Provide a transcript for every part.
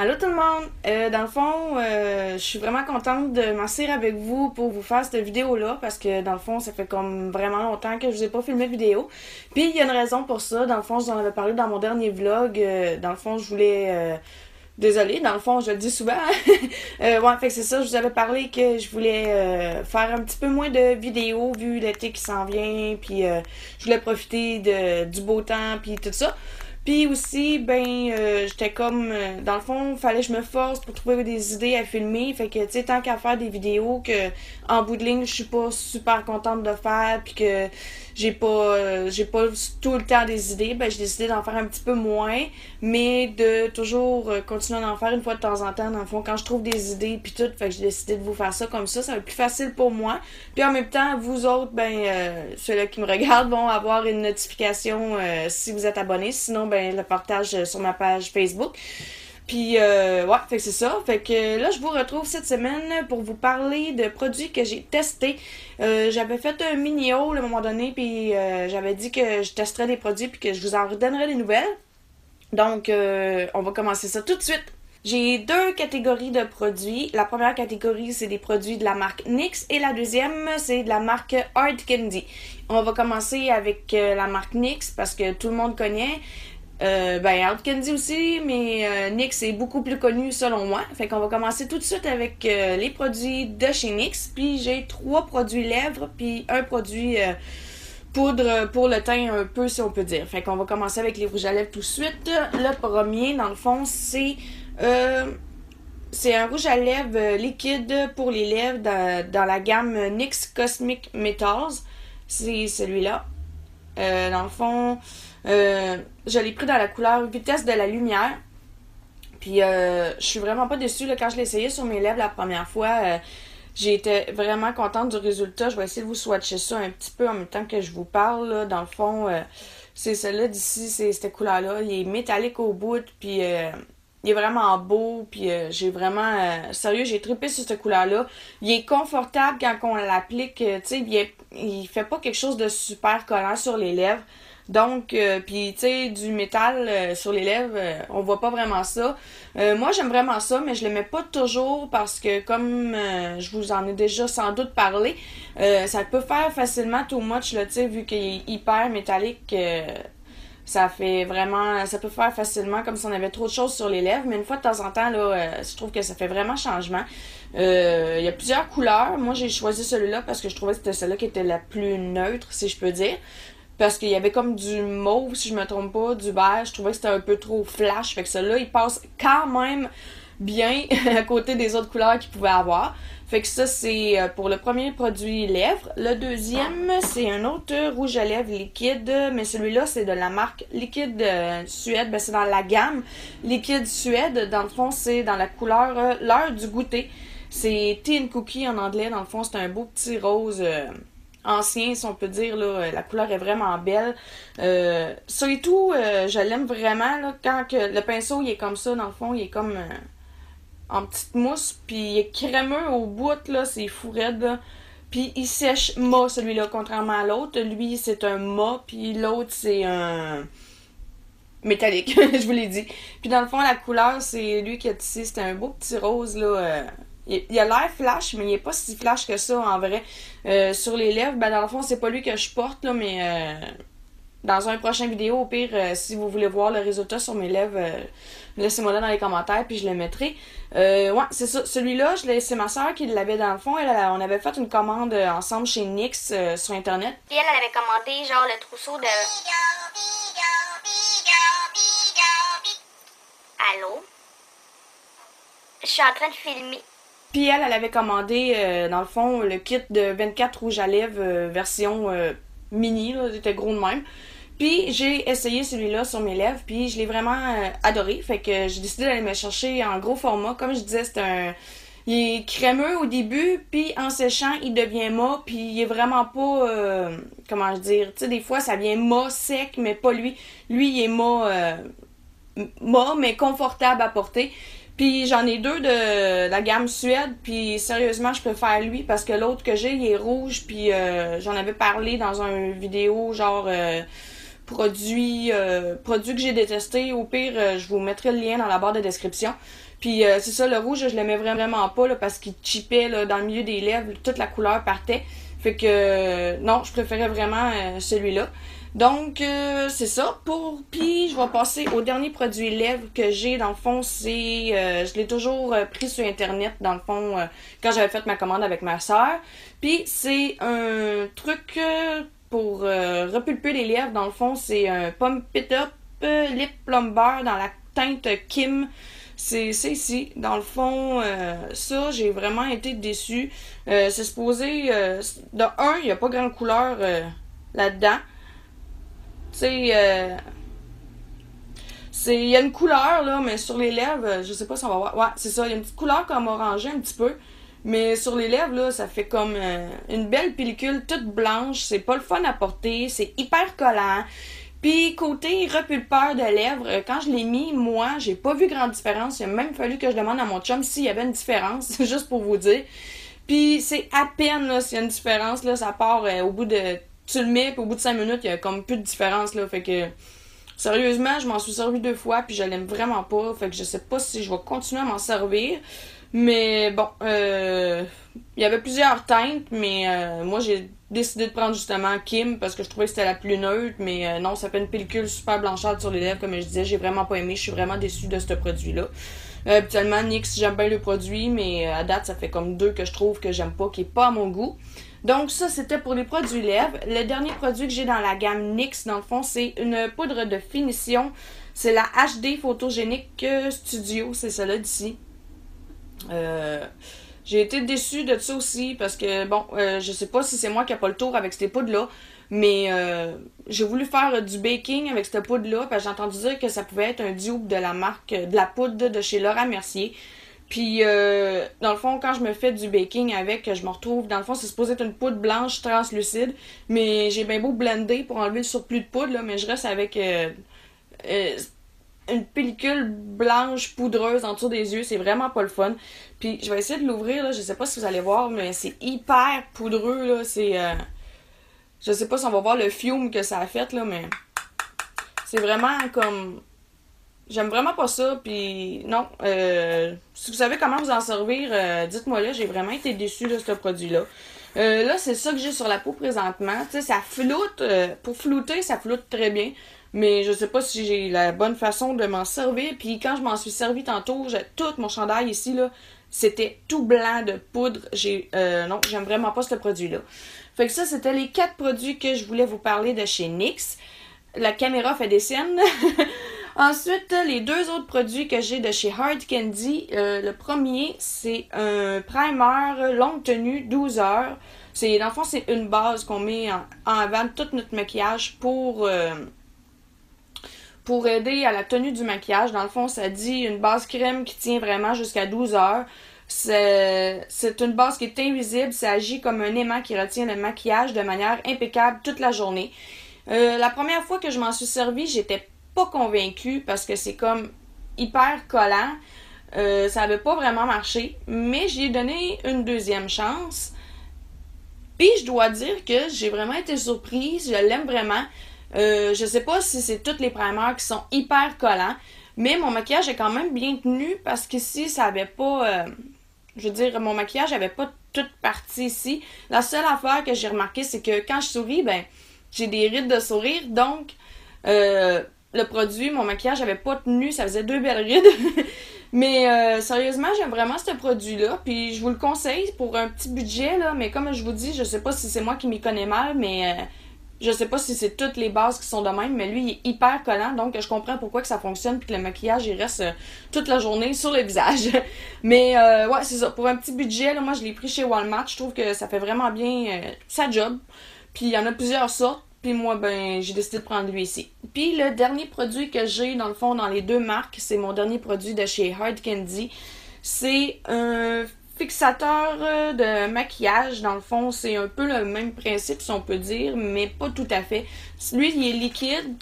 Allô tout le monde! Dans le fond, je suis vraiment contente de m'asseoir avec vous pour vous faire cette vidéo-là parce que dans le fond, ça fait comme vraiment longtemps que je vous ai pas filmé de vidéo. Puis il y a une raison pour ça. Dans le fond, je vous en avais parlé dans mon dernier vlog. Dans le fond, je voulais... Désolée, dans le fond, je le dis souvent. Ouais, fait que c'est ça, je vous avais parlé que je voulais faire un petit peu moins de vidéos vu l'été qui s'en vient, puis je voulais profiter du beau temps, puis tout ça. Puis aussi, j'étais comme, dans le fond, fallait que je me force pour trouver des idées à filmer. Fait que, tu sais, tant qu'à faire des vidéos que, en bout de ligne, je suis pas super contente de faire, puis que j'ai pas tout le temps des idées, ben j'ai décidé d'en faire un petit peu moins, mais de toujours continuer d'en faire une fois de temps en temps, dans le fond, quand je trouve des idées, puis tout. Fait que j'ai décidé de vous faire ça comme ça va être plus facile pour moi. Puis en même temps, vous autres, ceux-là qui me regardent vont avoir une notification si vous êtes abonnés. Sinon, le partage sur ma page Facebook. Puis, ouais, fait que c'est ça. Fait que là, je vous retrouve cette semaine pour vous parler de produits que j'ai testés. J'avais fait un mini-haul à un moment donné, puis j'avais dit que je testerais des produits, puis que je vous en redonnerais des nouvelles. Donc, on va commencer ça tout de suite. J'ai deux catégories de produits. La première catégorie, c'est des produits de la marque NYX et la deuxième, c'est de la marque Hard Candy. On va commencer avec la marque NYX parce que tout le monde connaît. Hard Candy aussi, mais NYX est beaucoup plus connu selon moi. Fait qu'on va commencer tout de suite avec les produits de chez NYX. Puis j'ai 3 produits lèvres, puis un produit poudre pour le teint un peu, si on peut dire. Fait qu'on va commencer avec les rouges à lèvres tout de suite. Le premier, dans le fond, c'est un rouge à lèvres liquide pour les lèvres dans la gamme NYX Cosmic Metals. C'est celui-là. Dans le fond, je l'ai pris dans la couleur vitesse de la lumière. Puis je suis vraiment pas déçue là, quand je l'ai essayé sur mes lèvres la première fois. J'ai été vraiment contente du résultat. Je vais essayer de vous swatcher ça un petit peu en même temps que je vous parle. Là. Dans le fond, c'est celle-là d'ici, c'est cette couleur-là. Il est métallique au bout, puis il est vraiment beau, puis j'ai vraiment... sérieux, j'ai trippé sur cette couleur-là. Il est confortable quand on l'applique, tu sais, il fait pas quelque chose de super collant sur les lèvres. Donc, puis tu sais, du métal sur les lèvres, on voit pas vraiment ça. Moi, j'aime vraiment ça, mais je le mets pas toujours parce que comme je vous en ai déjà sans doute parlé, ça peut faire facilement too much, là, tu sais, vu qu'il est hyper métallique. Ça peut faire facilement comme si on avait trop de choses sur les lèvres, mais une fois de temps en temps, là, je trouve que ça fait vraiment changement. Il y a plusieurs couleurs. Moi, j'ai choisi celui-là parce que je trouvais que c'était celle-là qui était la plus neutre, si je peux dire. Parce qu'il y avait comme du mauve, si je me trompe pas, du beige. Je trouvais que c'était un peu trop flash. Fait que celui-là, il passe quand même bien à côté des autres couleurs qu'il pouvait avoir. Fait que ça, c'est pour le premier produit lèvres. Le deuxième, c'est un autre rouge à lèvres liquide, mais celui-là, c'est de la marque Liquide Suède. C'est dans la gamme Liquide Suède. Dans le fond, c'est dans la couleur l'heure du goûter. C'est Tea and Cookie en anglais. Dans le fond, c'est un beau petit rose ancien, si on peut dire. Là, la couleur est vraiment belle. Ça et tout, je l'aime vraiment. Là, quand que le pinceau, il est comme ça, dans le fond, il est comme... en petite mousse, puis il est crémeux au bout, là, c'est fou raide, là. Puis il sèche mat, celui-là, contrairement à l'autre. Lui, c'est un mat, puis l'autre, c'est un métallique, je vous l'ai dit. Puis dans le fond, la couleur, c'est lui qui a tissé, c'est un beau petit rose, là. Il a l'air flash, mais il est pas si flash que ça, en vrai. Sur les lèvres, dans le fond, c'est pas lui que je porte, là, mais... dans un prochain vidéo, au pire, si vous voulez voir le résultat sur mes lèvres, laissez-moi là dans les commentaires, puis je le mettrai. Ouais, c'est ça. Celui-là, c'est ma soeur qui l'avait dans le fond. On avait fait une commande ensemble chez NYX sur Internet. Puis elle avait commandé genre le trousseau de... Allô? Je suis en train de filmer. Puis elle avait commandé, dans le fond, le kit de 24 rouges à lèvres version mini, là, c'était gros de même. Puis j'ai essayé celui-là sur mes lèvres, puis je l'ai vraiment adoré. Fait que j'ai décidé d'aller me chercher en gros format. Comme je disais, il est crémeux au début, puis en séchant, il devient mat, puis il est vraiment pas... comment je dire? Tu sais, des fois, ça vient mat, sec, mais pas lui. Lui, il est mat, mais confortable à porter. Puis j'en ai deux de la gamme Suède, puis sérieusement, je préfère lui parce que l'autre que j'ai, il est rouge, puis j'en avais parlé dans une vidéo genre produits que j'ai détestés. Au pire, je vous mettrai le lien dans la barre de description. Puis c'est ça, le rouge, je l'aimais vraiment pas là, parce qu'il chipait là, dans le milieu des lèvres, toute la couleur partait. Fait que non, je préférais vraiment celui-là. Donc c'est ça. Puis je vais passer au dernier produit lèvres que j'ai. Dans le fond, c'est je l'ai toujours pris sur internet, dans le fond, quand j'avais fait ma commande avec ma soeur. Puis c'est un truc pour repulper les lèvres. Dans le fond, c'est un Pump It Up Lip Plumber dans la teinte Kim. C'est ici. Dans le fond, ça, j'ai vraiment été déçue. C'est supposé... de un, il n'y a pas grande couleur là-dedans. Tu sais, il y a une couleur, là, mais sur les lèvres, je sais pas si on va voir. Ouais, c'est ça, il y a une petite couleur comme orangée un petit peu. Mais sur les lèvres, là, ça fait comme une belle pellicule toute blanche. C'est pas le fun à porter. C'est hyper collant. Puis côté repulpeur de lèvres, quand je l'ai mis, moi, j'ai pas vu grande différence. Il a même fallu que je demande à mon chum s'il y avait une différence, juste pour vous dire. Puis c'est à peine là s'il y a une différence, là, ça part au bout de... Tu le mets, puis au bout de 5 minutes, il y a comme plus de différence, là. Fait que, sérieusement, je m'en suis servi 2 fois, puis je l'aime vraiment pas. Fait que je sais pas si je vais continuer à m'en servir. Mais bon, il y avait plusieurs teintes, mais moi j'ai décidé de prendre justement Kim parce que je trouvais que c'était la plus neutre, mais non, ça fait une pellicule super blanchâtre sur les lèvres, comme je disais, j'ai vraiment pas aimé, je suis vraiment déçue de ce produit-là. Habituellement, NYX, j'aime bien le produit, mais à date, ça fait comme 2 que je trouve que j'aime pas, qui est pas à mon goût. Donc ça, c'était pour les produits lèvres. Le dernier produit que j'ai dans la gamme NYX, dans le fond, c'est une poudre de finition. C'est la HD Photogenic Studio, c'est celle-là d'ici. J'ai été déçue de ça aussi parce que bon, je sais pas si c'est moi qui a pas le tour avec cette poudre là, mais j'ai voulu faire du baking avec cette poudre là parce que j'ai entendu dire que ça pouvait être un dupe de la marque de la poudre de chez Laura Mercier. Puis dans le fond, quand je me fais du baking avec, je me retrouve, dans le fond, c'est supposé être une poudre blanche translucide, mais j'ai bien beau blender pour enlever le surplus de poudre là, mais je reste avec une pellicule blanche poudreuse en dessous des yeux, c'est vraiment pas le fun. Puis je vais essayer de l'ouvrir là, je sais pas si vous allez voir, mais c'est hyper poudreux là, c'est je sais pas si on va voir le fume que ça a fait là, mais c'est vraiment comme j'aime vraiment pas ça, puis non, si vous savez comment vous en servir, dites-moi là, j'ai vraiment été déçue de ce produit-là. Là, c'est ça que j'ai sur la peau présentement. Tu sais, ça floute. Pour flouter, ça floute très bien. Mais je sais pas si j'ai la bonne façon de m'en servir. Puis quand je m'en suis servi tantôt, tout mon chandail ici, là, c'était tout blanc de poudre. Non, j'aime vraiment pas ce produit-là. Fait que ça, c'était les 4 produits que je voulais vous parler de chez NYX. La caméra fait des scènes. Ensuite, les 2 autres produits que j'ai de chez Hard Candy. Le premier, c'est un primer longue tenue 12 heures. Dans le fond, c'est une base qu'on met en avant de tout notre maquillage pour aider à la tenue du maquillage. Dans le fond, ça dit une base crème qui tient vraiment jusqu'à 12 heures. C'est une base qui est invisible. Ça agit comme un aimant qui retient le maquillage de manière impeccable toute la journée. La première fois que je m'en suis servi, j'étais pas convaincue parce que c'est comme hyper collant. Ça avait pas vraiment marché. Mais j'y ai donné une deuxième chance. Puis je dois dire que j'ai vraiment été surprise. Je l'aime vraiment. Je sais pas si c'est tous les primers qui sont hyper collants. Mais mon maquillage est quand même bien tenu parce qu'ici, ça avait pas... je veux dire, mon maquillage avait pas toute partie ici. La seule affaire que j'ai remarqué, c'est que quand je souris, ben, j'ai des rides de sourire. Donc, le produit, mon maquillage avait pas tenu. Ça faisait 2 belles rides. Mais sérieusement, j'aime vraiment ce produit-là. Puis je vous le conseille pour un petit budget, là. Mais comme je vous dis, je sais pas si c'est moi qui m'y connais mal, mais... je sais pas si c'est toutes les bases qui sont de même, mais lui, il est hyper collant, donc je comprends pourquoi que ça fonctionne puis que le maquillage, il reste toute la journée sur le visage. Mais ouais, c'est ça. Pour un petit budget, là, moi, je l'ai pris chez Walmart. Je trouve que ça fait vraiment bien sa job. Puis il y en a plusieurs sortes. Puis moi, ben, j'ai décidé de prendre lui ici. Puis le dernier produit que j'ai, dans le fond, dans les 2 marques, c'est mon dernier produit de chez Hard Candy. C'est un fixateur de maquillage. Dans le fond, c'est un peu le même principe, si on peut dire, mais pas tout à fait. Lui, il est liquide,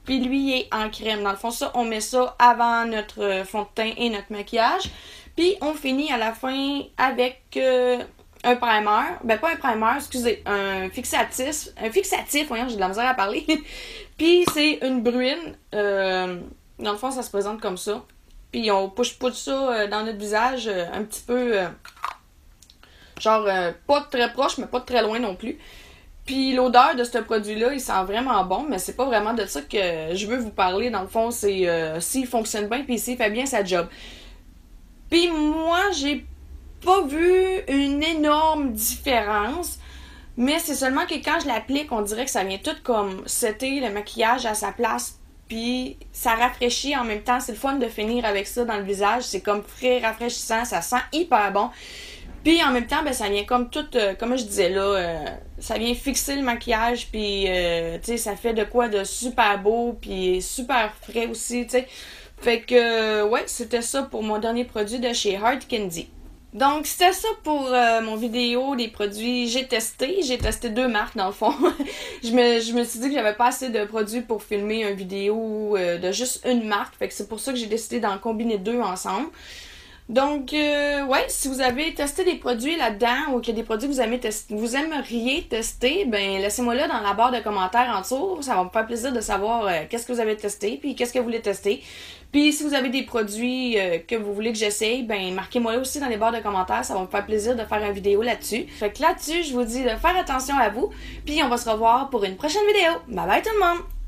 puis lui, il est en crème. Dans le fond, ça, on met ça avant notre fond de teint et notre maquillage. Puis, on finit à la fin avec un primer, ben pas un primer, excusez, un fixatif, voyons, j'ai de la misère à parler. Puis c'est une bruine, dans le fond, ça se présente comme ça. Puis on push ça dans notre visage un petit peu, genre pas très proche, mais pas très loin non plus. Puis l'odeur de ce produit-là, il sent vraiment bon, mais c'est pas vraiment de ça que je veux vous parler. Dans le fond, c'est s'il fonctionne bien, puis s'il fait bien sa job. Puis moi, j'ai pas vu une énorme différence, mais c'est seulement que quand je l'applique, on dirait que ça vient tout comme setter le maquillage à sa place, puis ça rafraîchit en même temps. C'est le fun de finir avec ça dans le visage, c'est comme frais, rafraîchissant, ça sent hyper bon. Puis en même temps, ben ça vient comme tout, comme je disais là, ça vient fixer le maquillage, puis tu sais, ça fait de quoi de super beau, puis super frais aussi, tu sais. Fait que, ouais, c'était ça pour mon dernier produit de chez Hard Candy. Donc, c'était ça pour mon vidéo des produits j'ai testé. J'ai testé 2 marques, dans le fond. je me suis dit que j'avais pas assez de produits pour filmer une vidéo de juste une marque. Fait que c'est pour ça que j'ai décidé d'en combiner 2 ensemble. Donc, ouais, si vous avez testé des produits là-dedans ou qu'il y a des produits que vous aimeriez tester, ben laissez-moi là dans la barre de commentaires en dessous. Ça va me faire plaisir de savoir qu'est-ce que vous avez testé, puis qu'est-ce que vous voulez tester. Puis si vous avez des produits que vous voulez que j'essaye, ben marquez-moi là aussi dans les barres de commentaires. Ça va me faire plaisir de faire une vidéo là-dessus. Fait que là-dessus, je vous dis de faire attention à vous. Puis on va se revoir pour une prochaine vidéo. Bye bye tout le monde!